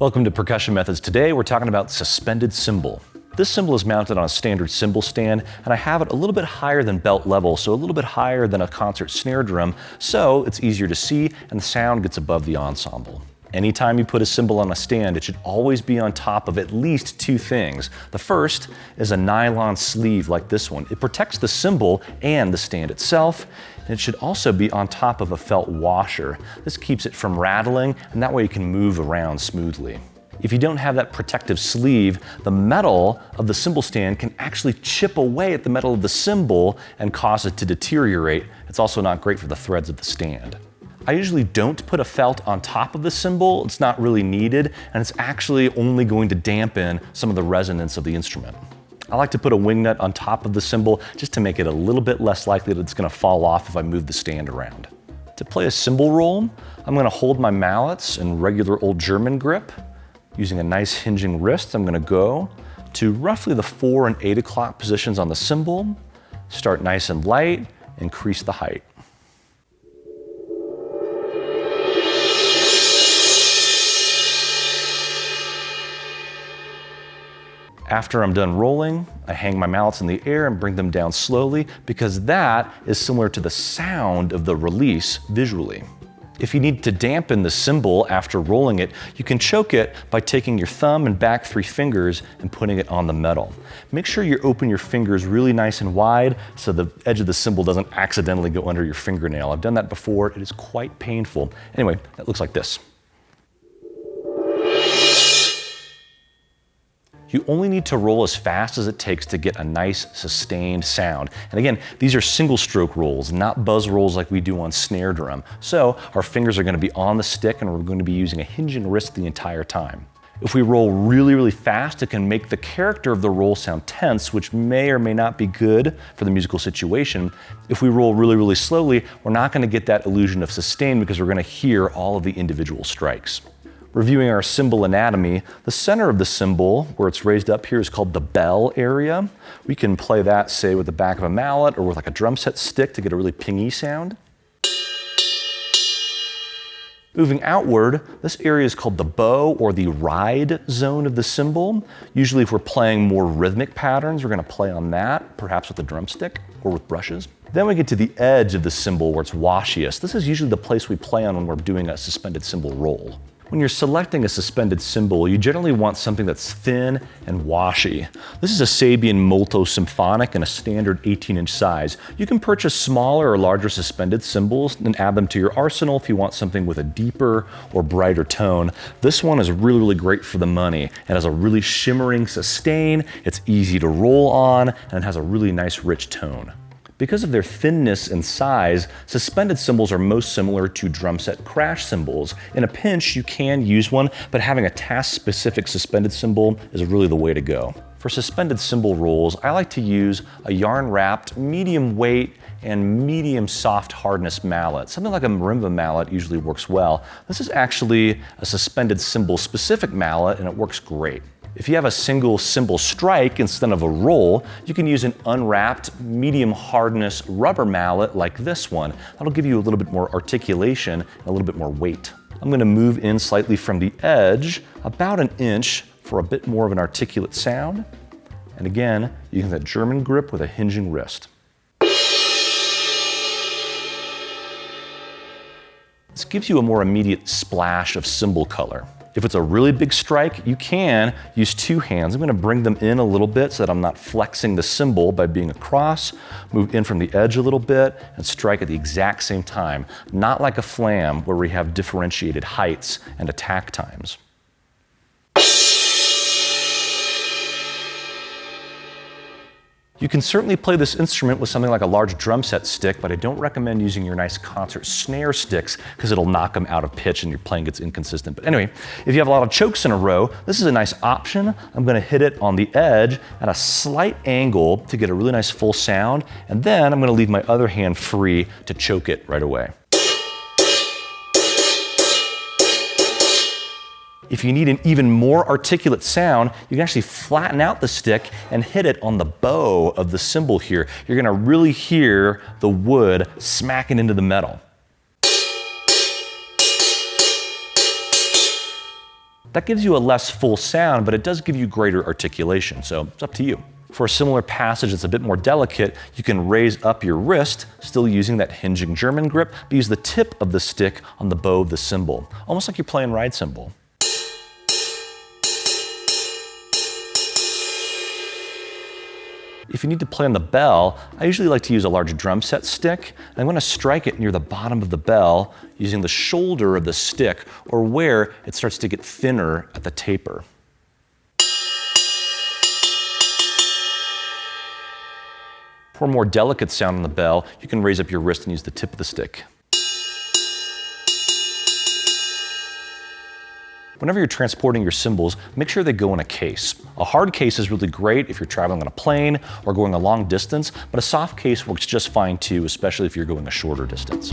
Welcome to Percussion Methods. Today we're talking about suspended cymbal. This cymbal is mounted on a standard cymbal stand, and I have it a little bit higher than belt level, so a little bit higher than a concert snare drum, so it's easier to see and the sound gets above the ensemble. Anytime you put a cymbal on a stand, it should always be on top of at least two things. The first is a nylon sleeve like this one. It protects the cymbal and the stand itself, and it should also be on top of a felt washer. This keeps it from rattling, and that way you can move around smoothly. If you don't have that protective sleeve, the metal of the cymbal stand can actually chip away at the metal of the cymbal and cause it to deteriorate. It's also not great for the threads of the stand. I usually don't put a felt on top of the cymbal. It's not really needed, and it's actually only going to dampen some of the resonance of the instrument. I like to put a wing nut on top of the cymbal just to make it a little bit less likely that it's going to fall off if I move the stand around. To play a cymbal roll, I'm going to hold my mallets in regular old German grip. Using a nice hinging wrist, I'm going to go to roughly the 4 and 8 o'clock positions on the cymbal. Start nice and light, increase the height. After I'm done rolling, I hang my mallets in the air and bring them down slowly because that is similar to the sound of the release visually. If you need to dampen the cymbal after rolling it, you can choke it by taking your thumb and back 3 fingers and putting it on the metal. Make sure you open your fingers really nice and wide so the edge of the cymbal doesn't accidentally go under your fingernail. I've done that before, it is quite painful. Anyway, that looks like this. You only need to roll as fast as it takes to get a nice sustained sound. And again, these are single stroke rolls, not buzz rolls like we do on snare drum. So our fingers are going to be on the stick and we're going to be using a hinging wrist the entire time. If we roll really, really fast, it can make the character of the roll sound tense, which may or may not be good for the musical situation. If we roll really, really slowly, we're not going to get that illusion of sustain because we're going to hear all of the individual strikes. Reviewing our cymbal anatomy, the center of the cymbal, where it's raised up here, is called the bell area. We can play that, say, with the back of a mallet or with like a drum set stick to get a really pingy sound. Moving outward, this area is called the bow or the ride zone of the cymbal. Usually if we're playing more rhythmic patterns, we're going to play on that, perhaps with a drumstick or with brushes. Then we get to the edge of the cymbal where it's washiest. This is usually the place we play on when we're doing a suspended cymbal roll. When you're selecting a suspended cymbal, you generally want something that's thin and washy. This is a Sabian Molto Symphonic in a standard 18-inch size. You can purchase smaller or larger suspended cymbals and add them to your arsenal if you want something with a deeper or brighter tone. This one is really, really great for the money. It has a really shimmering sustain, it's easy to roll on, and it has a really nice rich tone. Because of their thinness and size, suspended cymbals are most similar to drum set crash cymbals. In a pinch, you can use one, but having a task-specific suspended cymbal is really the way to go. For suspended cymbal rolls, I like to use a yarn-wrapped, medium weight, and medium soft hardness mallet. Something like a marimba mallet usually works well. This is actually a suspended cymbal specific mallet, and it works great. If you have a single cymbal strike instead of a roll, you can use an unwrapped, medium hardness rubber mallet like this one. That'll give you a little bit more articulation and a little bit more weight. I'm going to move in slightly from the edge, about an inch, for a bit more of an articulate sound. And again, using that German grip with a hinging wrist. This gives you a more immediate splash of cymbal color. If it's a really big strike, you can use 2 hands. I'm going to bring them in a little bit so that I'm not flexing the cymbal by being across, move in from the edge a little bit, and strike at the exact same time. Not like a flam where we have differentiated heights and attack times. You can certainly play this instrument with something like a large drum set stick, but I don't recommend using your nice concert snare sticks because it'll knock them out of pitch and your playing gets inconsistent. But anyway, if you have a lot of chokes in a row, this is a nice option. I'm going to hit it on the edge at a slight angle to get a really nice full sound, and then I'm going to leave my other hand free to choke it right away. If you need an even more articulate sound, you can actually flatten out the stick and hit it on the bow of the cymbal here. You're going to really hear the wood smacking into the metal. That gives you a less full sound, but it does give you greater articulation, so it's up to you. For a similar passage that's a bit more delicate, you can raise up your wrist, still using that hinging German grip, but use the tip of the stick on the bow of the cymbal, almost like you're playing ride cymbal. If you need to play on the bell, I usually like to use a large drum set stick, and I'm going to strike it near the bottom of the bell using the shoulder of the stick, or where it starts to get thinner at the taper. For a more delicate sound on the bell, you can raise up your wrist and use the tip of the stick. Whenever you're transporting your cymbals, make sure they go in a case. A hard case is really great if you're traveling on a plane or going a long distance, but a soft case works just fine too, especially if you're going a shorter distance.